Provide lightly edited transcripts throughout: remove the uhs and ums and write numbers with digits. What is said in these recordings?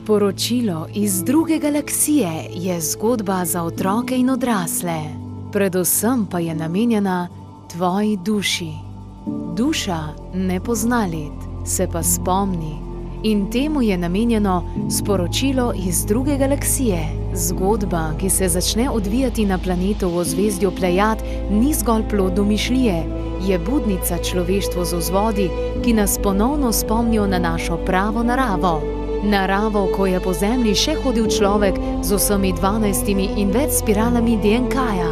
Sporočilo iz druge galaksije je zgodba za otroke in odrasle. Predvsem pa je namenjena tvoji duši. Duša ne pozna let, se pa spomni. In temu je namenjeno sporočilo iz druge galaksije. Zgodba, ki se začne odvijati na planetu v ozvezdju Plejad, ni zgolj plod domišljije, je budnica človeštvu z vzvodi, ki nas ponovno spomnijo na našo pravo naravo. Naravo, ko je po zemlji še hodil človek z vsemi 12 in več spiralami DNK-ja.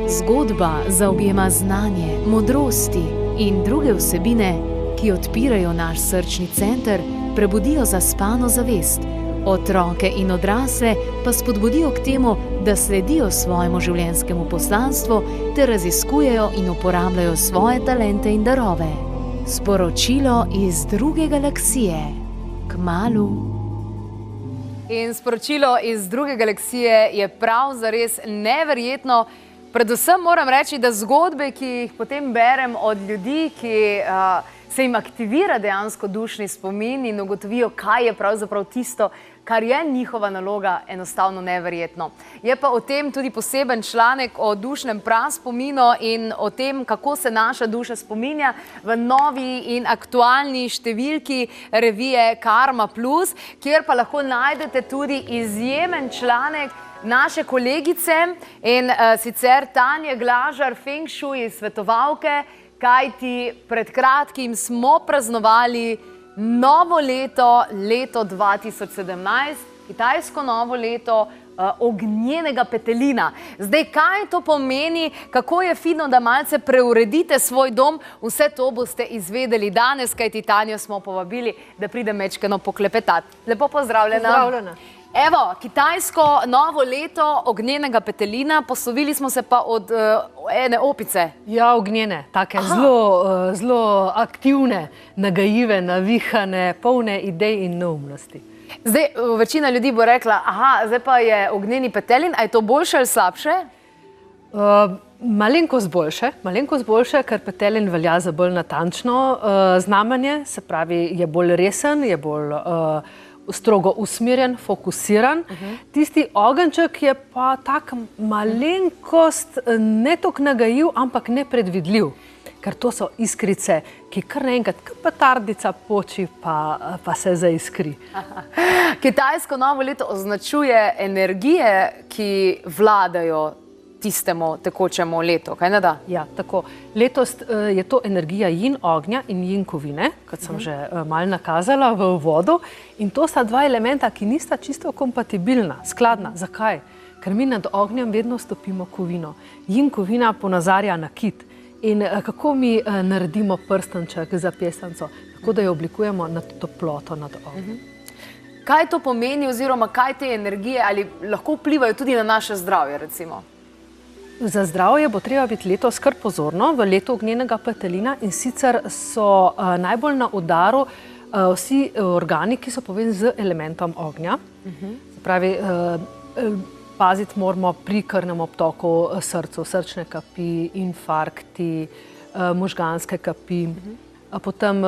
Zgodba zaobjema znanje, modrosti in druge vsebine, ki odpirajo naš srčni center, prebudijo zaspano zavest. Otroke in odrasle pa spodbudijo k temu, da sledijo svojemu življenjskemu poslanstvu ter raziskujejo in uporabljajo svoje talente in darove. Sporočilo iz druge galaksije. Kmalu. In sporočilo iz druge galaksije je prav zares neverjetno. Predvsem moram reči, da zgodbe, ki jih potem berem od ljudi, ki se jim aktivira dejansko dušni spomin in ugotovijo, kaj je pravzaprav tisto, kar je njihova naloga, enostavno neverjetno. Je pa o tem tudi poseben članek o dušnem praspominu in o tem, kako se naša duša spominja v novi in aktualni številki revije Karma Plus, kjer pa lahko najdete tudi izjemen članek naše kolegice in sicer Tanje Glažar, Feng Shui svetovalke, kajti pred kratkim smo praznovali novo leto, leto 2017, kitajsko novo leto ognjenega petelina. Zdaj, kaj to pomeni, kako je fino, da malce preuredite svoj dom, vse to boste izvedeli danes, kajti Tanjo smo povabili, da pride mečkeno poklepetati. Lepo pozdravljena. Pozdravljena. Evo, kitajsko novo leto ognjenega petelina, poslovili smo se pa od ene opice. Ja, ognjene, take zelo aktivne, nagajive, navihane, polne idej in neumnosti. Zdaj, večina ljudi bo rekla, aha, zdaj pa je ognjeni petelin, a je to boljše ali slabše? Malenkost boljše, ker petelin velja za bolj natančno znamenje, se pravi, je bolj resen, je bolj strogo usmerjen, fokusiran. Tisti ogenček je pa tak malenkost ne toliko nagajiv, ampak nepredvidljiv. Ker to so iskrice, ki kar naenkrat petardica poči, pa se zaiskri. Kitajsko novo leto označuje energije, ki vladajo tistemu tekočemu letu, kaj ne da? Ja, tako. Letos je to energija jin ognja in jin kovine, kot sem že malo nakazala v uvodu. In to sta dva elementa, ki nista čisto kompatibilna, skladna. Zakaj? Ker mi nad ognjem vedno stopimo kovino. Jin kovina ponazarja na kit. In kako mi naredimo prstanček za pestanco? Tako da jo oblikujemo nad toploto, nad ognjem. Kaj to pomeni oziroma kaj te energije ali lahko vplivajo tudi na naše zdravje, recimo? Za zdravje bo treba biti letos kar pozorno v letu ognjenega petelina in sicer so najbolj na udaru vsi organi, ki so povezani z elementom ognja. Se pravi, paziti moramo pri krvnem obtoku, srcu, srčne kapi, infarkti, možganske kapi, potem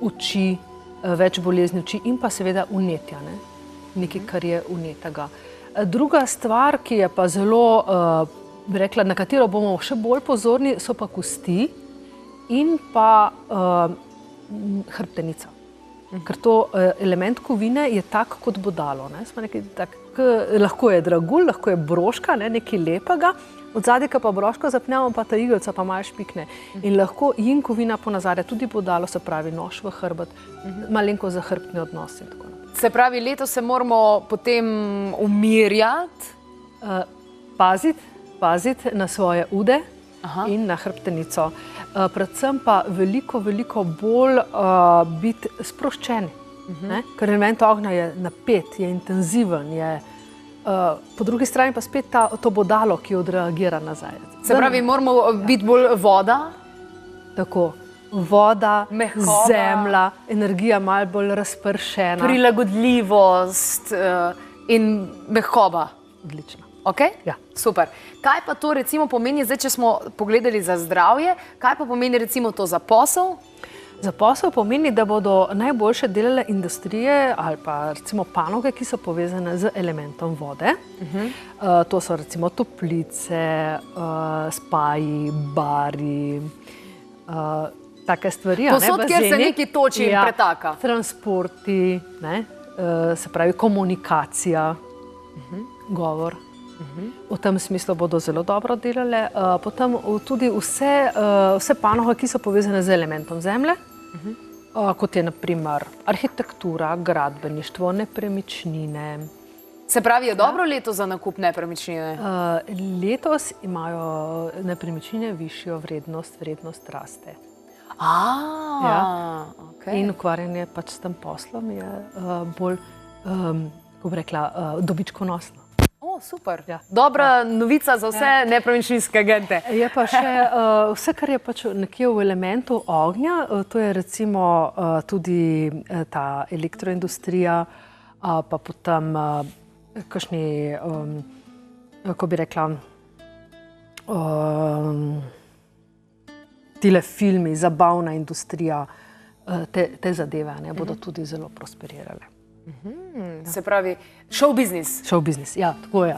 oči, več bolezni oči in pa seveda vnetja, nekaj, kar je vnetega. Druga stvar, ki je pa zelo rekla, na katero bomo še bolj pozorni, so pa kosti in pa hrbtenica. Ker to element kovine je tak kot bodalo. Lahko je dragulj, lahko je broška, nekaj lepega, od zadaj, ko pa broško zapnemo, pa ta igelca pa malo špikne. In lahko jin kovina ponazarja tudi bodalo, se pravi nož v hrbet, malenko za hrbtni odnos in tako naprej. Se pravi, letos se moramo potem umirjati? Paziti na svoje ude in na hrbtenico. Predvsem pa veliko bolj biti sproščeni. Ker element ognja je napet, je intenziven, je po drugi strani pa spet to bodalo, ki odreagira nazaj. Se pravi, moramo biti bolj voda? Tako. Voda, mehkoba, zemlja, energija malo bolj razpršena. Prilagodljivost in mehkoba. Odlično. Ok? Ja. Super. Kaj pa to recimo pomeni, zdaj, če smo pogledali za zdravje, kaj pa pomeni recimo to za posel? Za posel pomeni, da bodo najboljše delale industrije ali pa recimo panoge, ki so povezane z elementom vode. To so recimo toplice, spaji, bari, take stvari. Povsod, kjer se nekaj toči in pretaka. Transporti, se pravi komunikacija, govor. V tem smislu bodo zelo dobro delale. Potem tudi vse panoge, ki so povezane z elementom zemlje, kot je na primer arhitektura, gradbeništvo, nepremičnine. Se pravi, je dobro leto za nakup nepremičnine? Letos imajo nepremičnine višjo vrednost, vrednost raste. In ukvarjanje pač s tem poslom je bolj, kako bi rekla, dobičkonosno. Super. Dobra novica za vse nepremičninske agente. Je pa še vse, kar je pač nekje v elementu ognja, to je recimo tudi ta elektroindustrija, pa potem kakšni, kako bi rekla, tile filmi, zabavna industrija, te zadeve bodo tudi zelo prosperirale. Se pravi, show business. Show business, ja, tako je.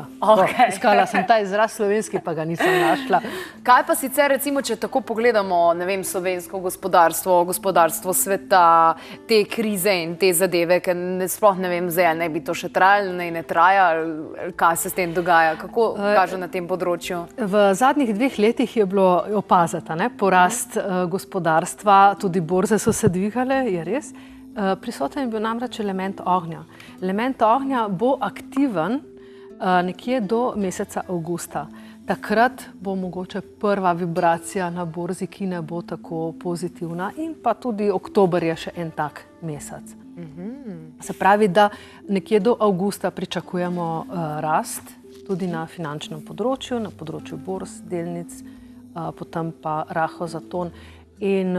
Iskala sem ta izraz slovenski, pa ga nisem našla. Kaj pa sicer, recimo, če tako pogledamo, ne vem, slovensko gospodarstvo, gospodarstvo sveta, te krize in te zadeve, ker sploh ne vem, zdaj ne bi to še trajalo, ne traja, kaj se s tem dogaja, kako kaže na tem področju? V zadnjih 2 letih je bilo opaziti porast gospodarstva, tudi borze so se dvigale, je res. Prisoten je bil namreč element ognja. Element ognja bo aktiven nekje do meseca avgusta. Takrat bo mogoče prva vibracija na borzi, ki ne bo tako pozitivna, in pa tudi oktober je še en tak mesec. Se pravi, da nekje do avgusta pričakujemo rast tudi na finančnem področju, na področju borz, delnic, potem pa rahlo zaton. In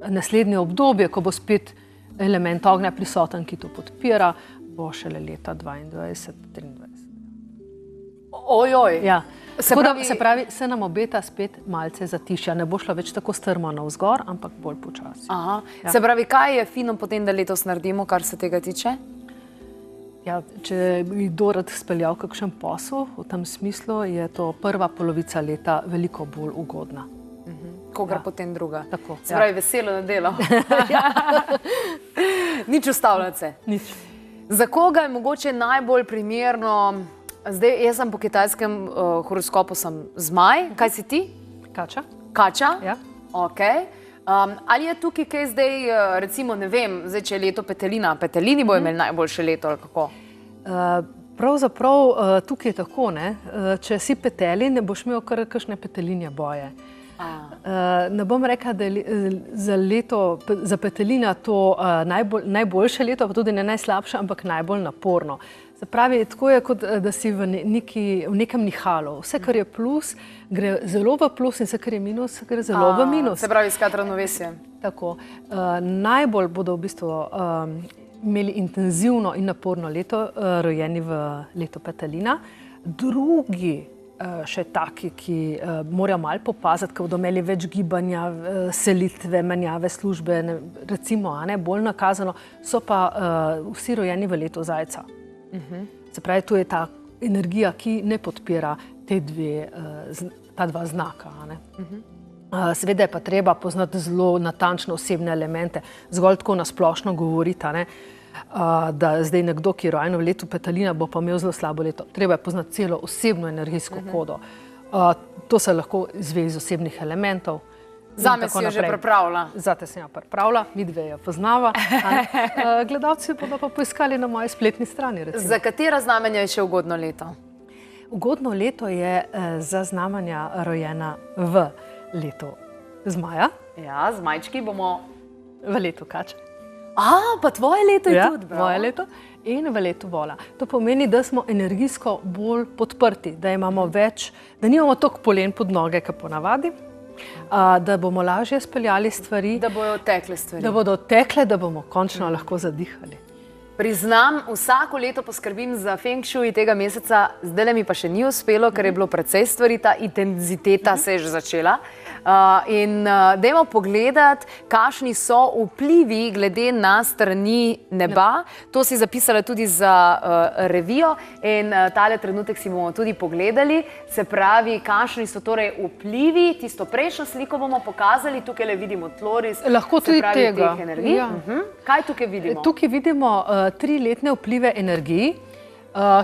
naslednje obdobje, ko bo spet element ognja prisoten, ki to podpira, bo šele leta 2022-2023. Ojoj! Ja. Se pravi, se nam obeta spet malce zatišja. Ne bo šlo več tako strmo navzgor, ampak bolj počasi. Se pravi, kaj je fino potem, da letos naredimo, kar se tega tiče? Ja, če bi kdo rad speljal kakšen posel, v tem smislu je to prva polovica leta veliko bolj ugodna. Kogar potem druga. Tako. Se pravi, veselo nedelo. Nič ustavljati se. Nič. Za koga je mogoče najbolj primerno, zdaj jaz sem po kitajskem horoskopu sem zmaj, kaj si ti? Kača. Kača? Ja. Ok. Ali je tukaj kaj zdaj, recimo, ne vem, zdaj če je leto petelina, petelini bo imeli najboljše leto, ali kako? Pravzaprav tukaj je tako, ne? Če si petelin, ne boš imel kar kakšne petelinje boje. Ne bom rekla, da je za petelina to najboljše leto, pa tudi ne najslabše, ampak najbolj naporno. Se pravi, tako je, kot da si v nekem nihalu. Vse, kar je plus, gre zelo v plus, in vse, kar je minus, gre zelo v minus. Se pravi, iskati ravnovesje. Tako. Najbolj bodo v bistvu imeli intenzivno in naporno leto, rojeni v letu petelina. Drugi še taki, ki morajo malo popaziti, ko bodo imeli več gibanja, selitve, menjave službe, recimo, bolj nakazano, so pa vsi rojeni v letu zajca. Se pravi, to je ta energija, ki ne podpira ta dva znaka. Seveda je pa treba poznati zelo natančno osebne elemente, zgolj tako na splošno govoriti, da zdaj nekdo, ki je rojen v letu petelina, bo pa imel zelo slabo leto. Treba je poznati celo osebno energijsko kodo. To se lahko izve iz osebnih elementov. Zame si jo že pripravila. Zate sem jo pripravila, midve jo poznava. Gledalci bodo pa poiskali na moji spletni strani. Za katera znamenja je še ugodno leto? Ugodno leto je za znamenja rojena v letu zmaja. Ja, zmajčki bomo... V letu kače. Pa tvoje leto je tudi, bravo. Moje leto in v letu vola. To pomeni, da smo energijsko bolj podprti, da imamo več, da nimamo toliko polen pod noge, kot ponavadi, da bomo lažje speljali stvari. Da bodo tekle stvari. Da bodo tekle, da bomo končno lahko zadihali. Priznam, vsako leto poskrbim za feng shui tega meseca, zdaj mi pa še ni uspelo, ker je bilo precej stvari, ta intenziteta se je že začela. Dajmo pogledati, kakšni so vplivi glede na strani neba. To si zapisala tudi za revijo in tale trenutek si bomo tudi pogledali. Se pravi, kakšni so torej vplivi, tisto prejšnjo sliko bomo pokazali, tukaj le vidimo tloris, lahko tudi tega. Ja. Kaj tukaj vidimo? Tukaj vidimo 3-letne vplive energij,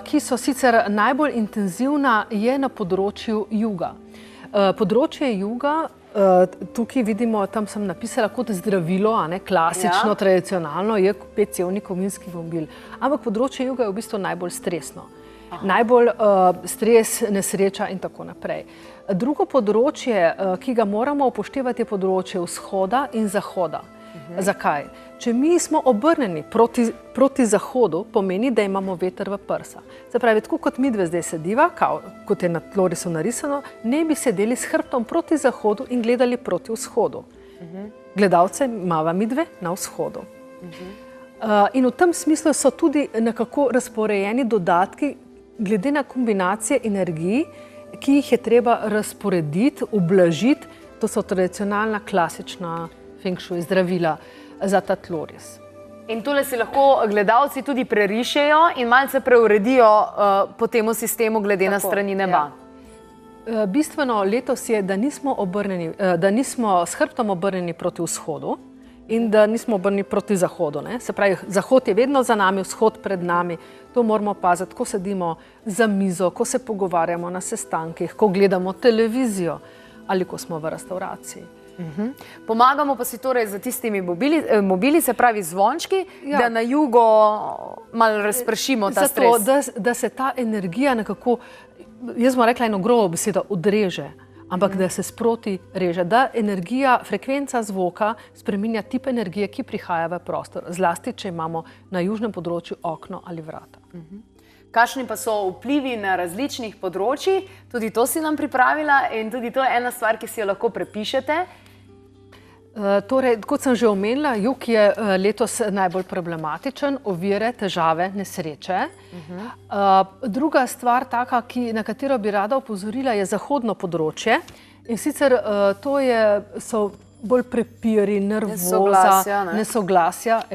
ki so sicer najbolj intenzivna je na področju juga. Področje juga, tukaj vidimo, tam sem napisala kot zdravilo, klasično, tradicionalno, je 5-cevni kovinski mobil. Ampak področje juga je v bistvu najbolj stresno. Najbolj stres, nesreča in tako naprej. Drugo področje, ki ga moramo upoštevati, je področje vzhoda in zahoda. Zakaj? Če mi smo obrnjeni proti zahodu, pomeni, da imamo veter v prsa. Se pravi, tako kot mi dve zdaj sediva, kot je na tlorisu narisano, ne bi sedeli s hrbtom proti zahodu in gledali proti vzhodu. Gledalce imava mi dve na vzhodu. In v tem smislu so tudi nekako razporejeni dodatki glede na kombinacije energij, ki jih je treba razporediti, ublažiti. To so tradicionalna, klasična feng shui zdravila za ta tloris. In tole si lahko gledalci tudi prerišejo in malce preuredijo po temu sistemu glede na strani neba. Bistveno letos je, da nismo s hrbtom obrnjeni proti vzhodu in da nismo obrnjeni proti zahodu. Se pravi, zahod je vedno za nami, vzhod pred nami. To moramo paziti, ko sedimo za mizo, ko se pogovarjamo na sestankih, ko gledamo televizijo ali ko smo v restavraciji. Pomagamo pa si torej za tistimi mobili, se pravi zvončki, da na jugo malo razpršimo ta stres. Zato, da se ta energija nekako, jaz bom rekla eno grobo besedo, odreže, ampak da se sproti reže, da energija, frekvenca zvoka spreminja tip energije, ki prihaja v prostor, zlasti, če imamo na južnem področju okno ali vrata. Kakšni pa so vplivi na različnih področjih, tudi to si nam pripravila in tudi to je ena stvar, ki si jo lahko prepišete. Torej, kot sem že omenila, jug je letos najbolj problematičen, ovire, težave, nesreče. Druga stvar, taka, na katero bi rada opozorila, je zahodno področje. In sicer to so bolj prepiri, nervoza, nesoglasja.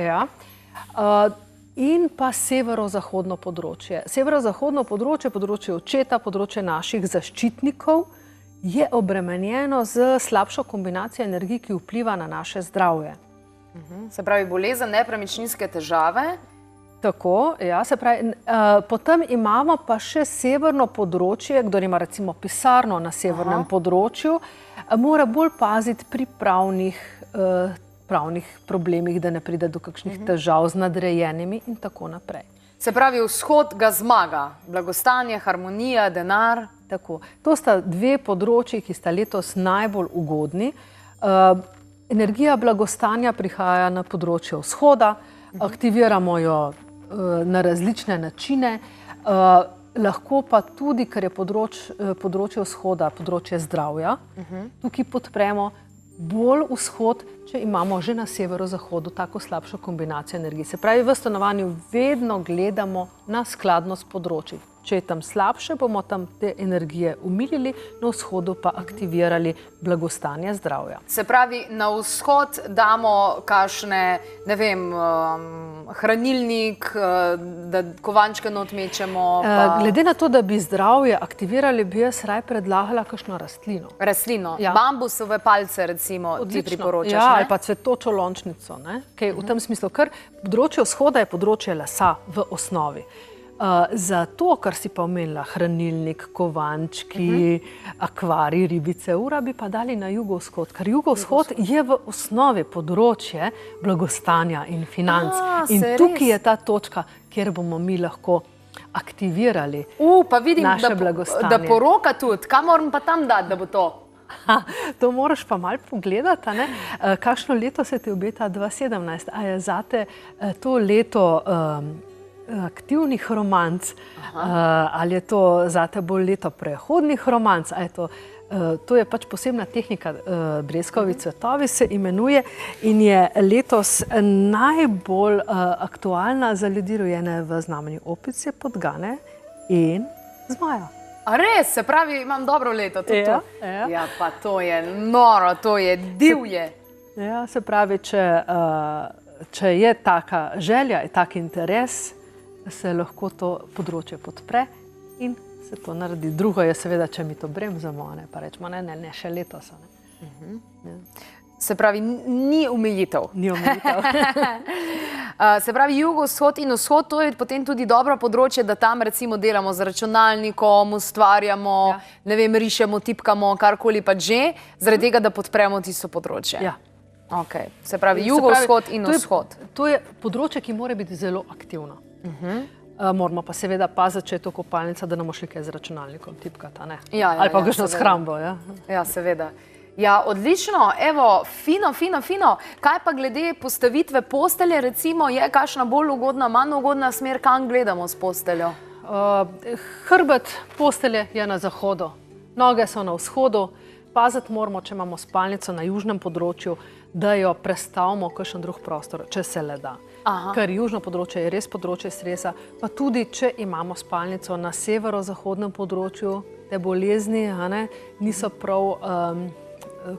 In pa severozahodno področje. Severozahodno področje, področje očeta, področje naših zaščitnikov, je obremenjeno z slabšo kombinacijo energij, ki vpliva na naše zdravje. Se pravi, bolezen, nepremičninske težave. Tako, ja, se pravi, potem imamo pa še severno področje, kdor ima recimo pisarno na severnem področju, mora bolj paziti pri pravnih problemih, da ne pride do kakšnih težav z nadrejenimi in tako naprej. Se pravi, vzhod ga zmaga, blagostanje, harmonija, denar. Tako. To sta dve področji, ki sta letos najbolj ugodni. Energija blagostanja prihaja na področje vzhoda, aktiviramo jo na različne načine, lahko pa tudi, ker je področje vzhoda, področje zdravja, tukaj podpremo bolj vzhod, če imamo že na severozahodu tako slabšo kombinacijo energij. Se pravi, v stanovanju vedno gledamo na skladnost področij. Če je tam slabše, bomo tam te energije umilili, na vzhodu pa aktivirali blagostanje zdravja. Se pravi, na vzhod damo kakšne, ne vem, hranilnik, da kovančke not mečemo. Glede na to, da bi zdravje aktivirali, bi jaz raj predlagala kakšno rastlino. Rastlino, bambusove palce recimo, ti priporočaš, ja, ali pa cvetočo lončnico, v tem smislu, ker področje vzhoda je področje lesa v osnovi. Zato, kar si pa omenila, hranilnik, kovančki, akvarij, ribice, ura bi pa dali na jugovzhod, ker jugovzhod je v osnovi področje blagostanja in financ. In tukaj je ta točka, kjer bomo mi lahko aktivirali naše blagostanje. Da poroka tudi, kaj moram pa tam dati, da bo to? To moraš pa malo pogledati, kakšno leto se ti obeta 2017, a je zate to leto aktivnih romanc, ali je to zate bolj leto prehodnih romanc, ali je to To je pač posebna tehnika, breskovi cvetovi se imenuje in je letos najbolj aktualna za ljudi rojene v znamenju opice, podgane in zmaja. A res, se pravi, imam dobro leto tudi Ja, to. ja. Ja, pa to je noro, to je divje. Ja, se pravi, če je taka želja, je tak interes, se lahko to področje podpre in se to naredi. Drugo je seveda, če mi to bremzamo, pa rečemo, ne, še letos. Se pravi, ni omejitev. Ni omejitev. Se pravi, jugovzhod in vzhod, to je potem tudi dobro področje, da tam recimo delamo z računalnikom, ustvarjamo, ne vem, rišemo, tipkamo, karkoli pa že, zaradi tega, da podpremo tisto področje. Ja. Okay. Se pravi, jugovzhod in vzhod. To je področje, ki mora biti zelo aktivno. Moramo pa seveda paziti, če je to kopalnica, da ne bomo šli kaj z računalnikom tipkati, ne? Ali pa kakšno shrambo, ja? Ja, seveda. Ja, odlično, evo, fino. Kaj pa glede postavitve postelje, recimo, je kakšna bolj ugodna, manj ugodna smer, kam gledamo s posteljo? Hrbet postelje je na zahodu, noge so na vzhodu, paziti moramo, če imamo spalnico na južnem področju, da jo prestavimo v kakšen drug prostor, če se le da. Ker južno področje je res področje stresa, pa tudi, če imamo spalnico na severozahodnem področju, te bolezni niso prav,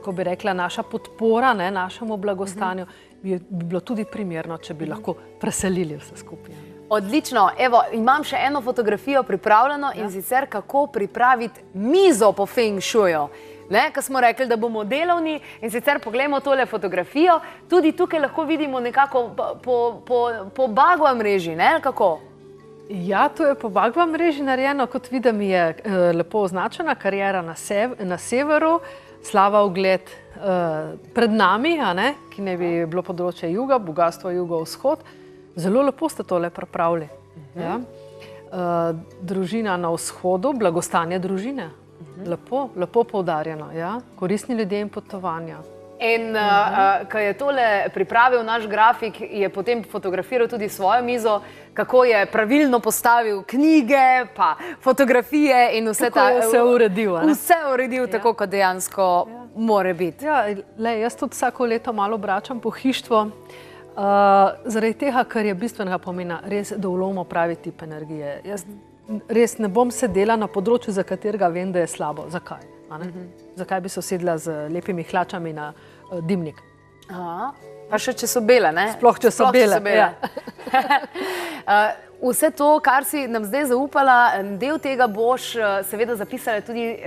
ko bi rekla, naša podpora našemu blagostanju, bi bilo tudi primerno, če bi lahko preselili vse skupaj. Odlično, evo, imam še eno fotografijo pripravljeno in sicer kako pripraviti mizo po feng shuju. Ko smo rekli, da bomo delovni in sicer poglejmo tole fotografijo, tudi tukaj lahko vidimo nekako po bagva mreži, kako? Ja, to je po bagva mreži narejeno, kot vidim je lepo označena kariera na severu, slava ugled pred nami, ki ne bi bilo področje juga, bogatstvo jugo-vzhod. Zelo lepo ste tole pripravili. Družina na vzhodu, blagostanje družine. Lepo poudarjeno, koristni ljudje in potovanja. In ko je tole pripravil naš grafik, je potem fotografiral tudi svojo mizo, kako je pravilno postavil knjige, pa fotografije in vse ta... Kako je vse uredil. Vse uredil tako, kot dejansko more biti. Ja, jaz tudi vsako leto malo obračam pohištvo, zaradi tega, ker je bistvenega pomena res, da vlovimo pravi tip energije. Jaz res ne bom sedela na področju, za katerega vem, da je slabo. Zakaj? Zakaj bi se usedla z lepimi hlačami na dimnik? Pa še če so bele, ne? Sploh če so bele, ja. Vse to, kar si nam zdaj zaupala, del tega boš seveda zapisala tudi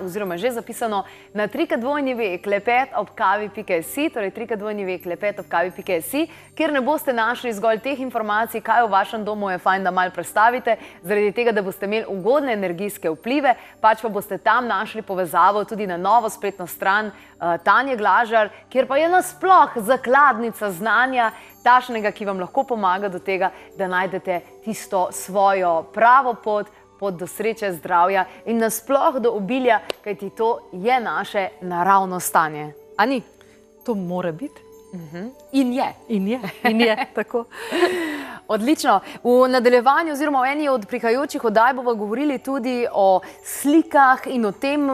oziroma že zapisano na www.klepetobkavi.si, torej www.klepetobkavi.si, kjer ne boste našli zgolj teh informacij, kaj v vašem domu je fajn, da malo prestavite, zaradi tega, da boste imeli ugodne energijske vplive, pač pa boste tam našli povezavo tudi na novo spletno stran Tanje Glažar, kjer pa je nasploh zakladnica znanja, takšnega, ki vam lahko pomaga do tega, da najdete tisto svojo pravo pot do sreče, zdravja in nasploh do obilja, kajti to je naše naravno stanje. A ni? To mora biti. In je. In je, tako. Odlično. V nadaljevanju oziroma v eni od prihajajočih oddaj bomo govorili tudi o slikah in o tem,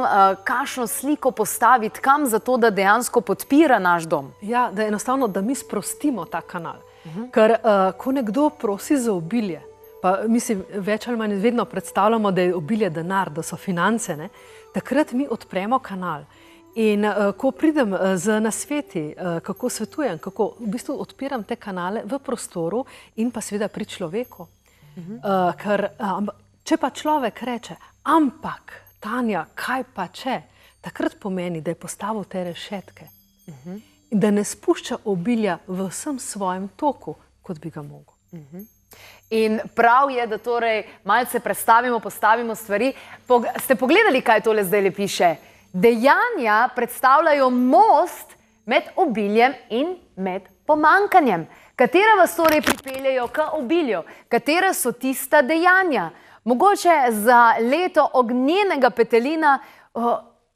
kakšno sliko postaviti kam, zato da dejansko podpira naš dom. Ja, da enostavno, da mi sprostimo ta kanal. Ker ko nekdo prosi za obilje, pa mislim, več ali manj vedno predstavljamo, da je obilje denar, da so finance, takrat mi odpremo kanal. In ko pridem z nasveti, kako svetujem, kako v bistvu odpiram te kanale v prostoru in pa seveda pri človeku. Ker če pa človek reče, ampak Tanja, kaj pa če, takrat pomeni, da je postavil te rešetke. In da ne spušča obilja v vsem svojem toku, kot bi ga mogel. In prav je, da torej malce prestavimo, postavimo stvari. Ste pogledali, kaj tole zdaj le piše? Dejanja predstavljajo most med obiljem in med pomanjkanjem. Katera vas torej pripeljejo k obilju? Katera so tista dejanja? Mogoče za leto ognjenega petelina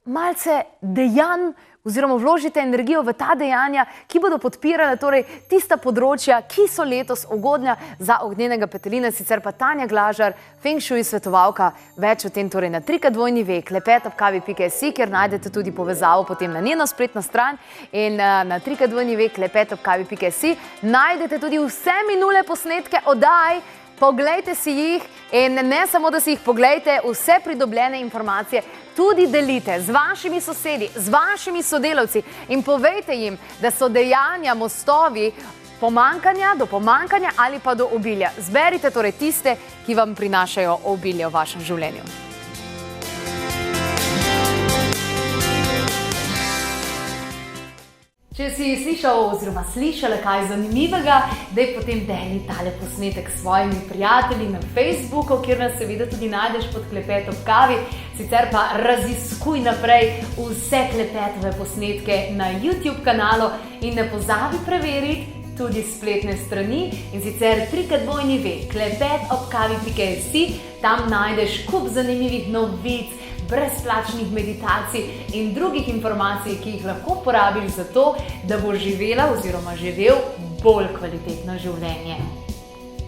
malce dejanj oziroma vložite energijo v ta dejanja, ki bodo podpirale torej tista področja, ki so letos ugodna za ognjenega petelina. Sicer pa Tanja Glažar, Feng Shui svetovalka, več o tem torej na /v klepet@kavi.si, kjer najdete tudi povezavo potem na njeno spletno stran, in na /v klepet@kavi.si najdete tudi vse minule posnetke oddaj. Poglejte si jih in ne samo, da si jih poglejte, vse pridobljene informacije tudi delite z vašimi sosedi, z vašimi sodelavci in povejte jim, da so dejanja mostovi pomanjkanja do pomanjkanja ali pa do obilja. Zberite torej tiste, ki vam prinašajo obilje v vašem življenju. Če si slišal oziroma slišala kaj zanimivega, daj potem deli tale posnetek s svojimi prijatelji na Facebooku, kjer nas seveda tudi najdeš pod Klepet ob kavi. Sicer pa raziskuj naprej vse Klepetove posnetke na YouTube kanalu in ne pozabi preveriti tudi spletne strani, in sicer /v klepet@kavi.si. Tam najdeš kup zanimivih novic, brezplačnih meditacij in drugih informacij, ki jih lahko uporabiš za to, da boš živela oziroma živel bolj kvalitetno življenje.